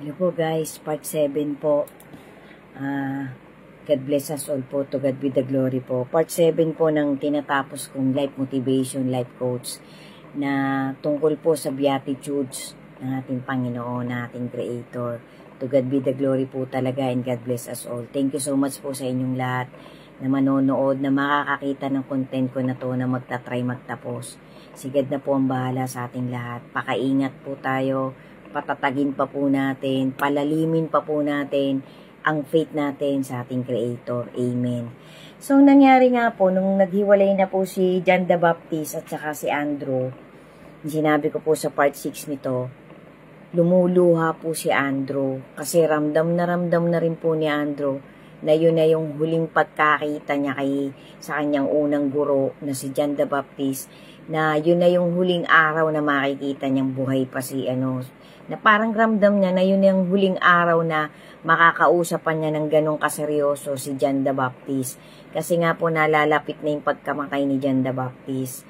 Hello po guys, part 7 po. God bless us all po, to God be the glory po. Part 7 po ng tinatapos kong life motivation, life coach na tungkol po sa beatitudes ng ating Panginoon, ng ating Creator. To God be the glory po talaga, and God bless us all. Thank you so much po sa inyong lahat na manonood, na makakakita ng content ko na to, na magtatry magtapos. Sigad na po ang bahala sa ating lahat. Pakaingat po tayo, patatagin pa po natin, palalimin pa po natin ang faith natin sa ating Creator. Amen. So, nangyari nga po, nung naghiwalay na po si John the Baptist at saka si Andrew, sinabi ko po sa part 6 nito, lumuluha po si Andrew kasi ramdam na rin po ni Andrew na yun na yung huling pagkakita niya sa kanyang unang guro na si John the Baptist, na yun na yung huling araw na makikita niyang buhay pa si na parang ramdam niya na yun yung huling araw na makakausapan niya ng ganong kaseryoso si John the Baptist. Kasi nga po nalalapit na yung pagkamatay ni John the Baptist.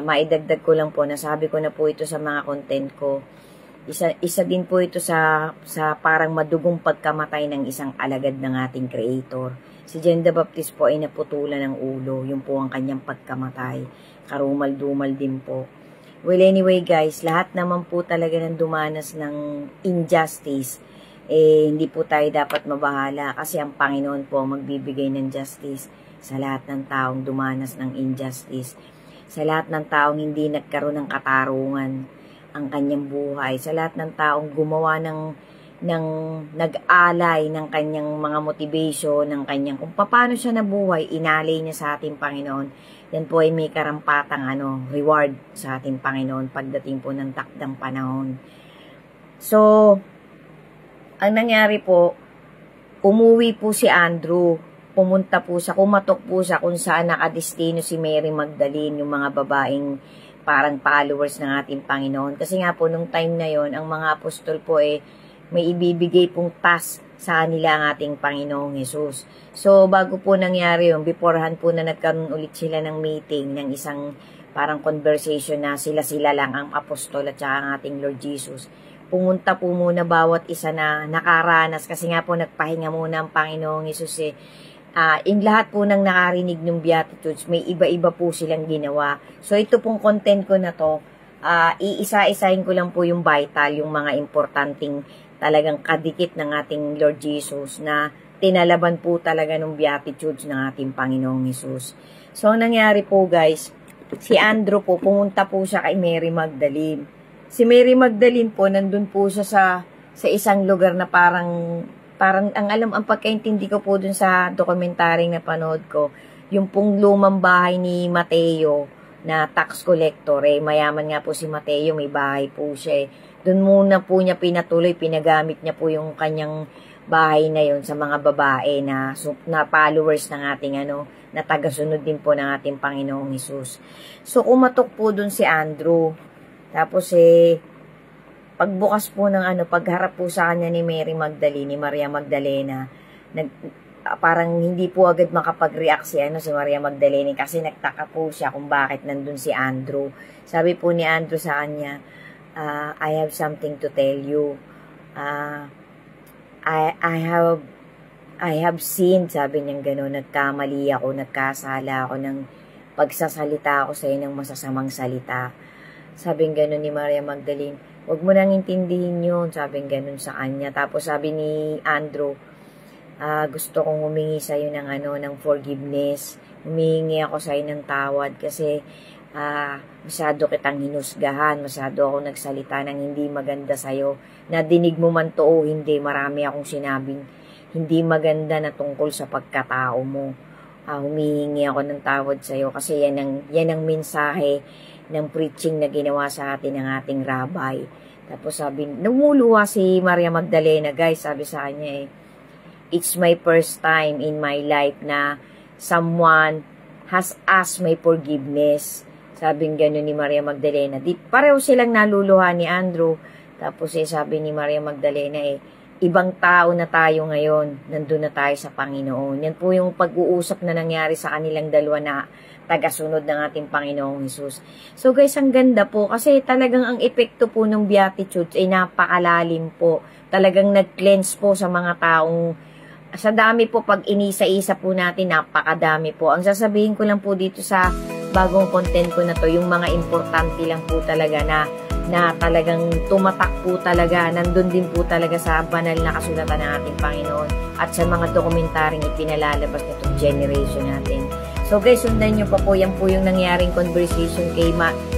Maidagdag ko lang po, nasabi ko na po ito sa mga content ko. Isa din po ito sa parang madugong pagkamatay ng isang alagad ng ating Creator. Si John the Baptist po ay naputulan ng ulo. Yun po ang kanyang pagkamatay. Karumal-dumal din po. Well, anyway guys, lahat naman po talaga ng dumanas ng injustice, hindi po tayo dapat mabahala kasi ang Panginoon po magbibigay ng justice sa lahat ng taong dumanas ng injustice, sa lahat ng taong hindi nagkaroon ng katarungan ang kanyang buhay, sa lahat ng taong gumawa ng nag-alay ng kanyang mga motivation, ng kanyang kung paano siya nabuhay, inalay niya sa ating Panginoon. Yan po ay may karampatang reward sa ating Panginoon pagdating po ng takdang panahon. So, ang nangyari po, umuwi po si Andrew, pumunta po siya, kumatok po siya kung saan nakadestino si Mary Magdalene, yung mga babaeng parang followers ng ating Panginoon. Kasi nga po, nung time na yon, ang mga apostol po may ibibigay pong task sa kanila ang ating Panginoong Jesus. So, bago po nangyari yun, beforehand po na nagkaroon ulit sila ng meeting, ng isang parang conversation na sila lang, ang apostol at saka ang ating Lord Jesus. Pumunta po muna bawat isa na nakaranas, kasi nga po nagpahinga muna ang Panginoong Jesus in lahat po ng nakarinig ng Beatitudes, may iba-iba po silang ginawa. So, ito pong content ko na to, iisa-isahin ko lang po yung vital, yung mga importanteng talagang kadikit ng ating Lord Jesus na tinalaban po talaga ng Beatitudes ng ating Panginoong Jesus. So, ang nangyari po guys, si Andrew po, pumunta po siya kay Mary Magdalene. Si Mary Magdalene po, nandun po siya sa isang lugar na parang ang pagkaintindi ko po dun sa dokumentaryong napanood ko, yung pong lumang bahay ni Mateo na tax collector, mayaman nga po si Mateo, may bahay po siya Doon muna po niya pinatuloy, pinagamit niya po yung kanyang bahay na yon sa mga babae na followers ng ating na tagasunod din po ng ating Panginoong Hesus. So, kumatok po dun si Andrew. Tapos pagbukas po ng pagharap po sa kanya ni Mary Magdalene, ni Maria Magdalena, parang hindi po agad makapag-react si Maria Magdalene kasi nagtaka po siya kung bakit nandun si Andrew. Sabi po ni Andrew sa kanya, I have something to tell you. I have sinned, sabi niya gano'n, nagkamali ako, nagkasala ako ng pagsasalita ako sa iyo ng masasamang salita. Sabi gano'n ni Maria Magdalene, huwag mo nang intindihin yun, sabi gano'n sa kanya. Tapos sabi ni Andrew, gusto kong humingi sa iyo ng forgiveness. Humingi ako sa iyo ng tawad kasi masyado kitang hinusgahan, masyado ako nagsalita ng hindi maganda sa'yo. Nadinig mo man to o hindi, marami akong sinabing hindi maganda na tungkol sa pagkatao mo. Humihingi ako ng tawad sa'yo kasi yan ang mensahe ng preaching na ginawa sa atin ng ating rabbi. Tapos sabi, namuluha si Maria Magdalena, guys, sabi sa kanya it's my first time in my life na someone has asked my forgiveness. Sabing gano'n ni Maria Magdalena. Pareho silang naluluha ni Andrew. Tapos sabi ni Maria Magdalena ibang tao na tayo ngayon. Nandun na tayo sa Panginoon. Yan po yung pag-uusap na nangyari sa kanilang dalawa na tagasunod ng ating Panginoong Hesus. So guys, ang ganda po kasi talagang ang epekto po ng Beatitudes ay napakalalim po. Talagang nag-cleanse po sa mga taong, sa dami po pag inisa-isa po natin, napakadami po. Ang sasabihin ko lang po dito sa bagong content ko na to, yung mga importante lang po talaga na talagang tumatak po talaga, nandun din po talaga sa banal na kasulatan ng ating Panginoon at sa mga dokumentaryong ipinalalabas nitong generation natin. So guys, sundan nyo pa po, yan po yung nangyaring conversation kay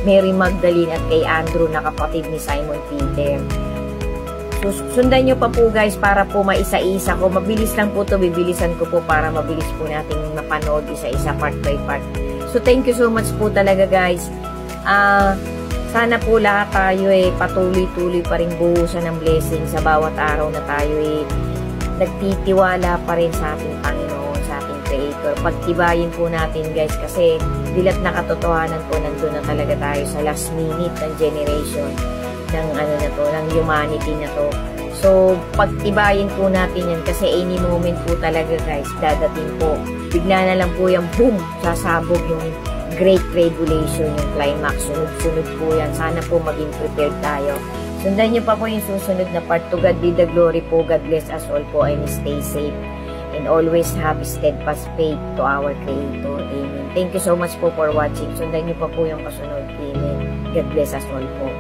Mary Magdalene at kay Andrew na kapatid ni Simon Peter. So sundan nyo pa po guys para po maisa-isa ko. Mabilis lang po to, bibilisan ko po para mabilis po natin mapanood isa-isa part by part. So thank you so much po talaga guys. Sana po lahat tayo patuloy-tuloy pa rin buhusan ng blessing sa bawat araw na tayo nagtitiwala pa rin sa ating Panginoon, sa ating Creator. Pagtibayin po natin guys kasi dilat na katotohanan po, nandun na talaga tayo sa last minute ng generation ng ng humanity na to. So pagtibayin po natin yan kasi any moment po talaga guys, dadating po. Bigla na lang po yung boom, sasabog yung Great Tribulation, yung climax. Sunod-sunod po yan. Sana po maging prepared tayo. Sundan niyo pa po yung susunod na part. To God be the glory po. God bless us all po and stay safe. And always have steadfast faith to our Creator. Amen. Thank you so much po for watching. Sundan niyo pa po yung kasunod. Amen. God bless us all po.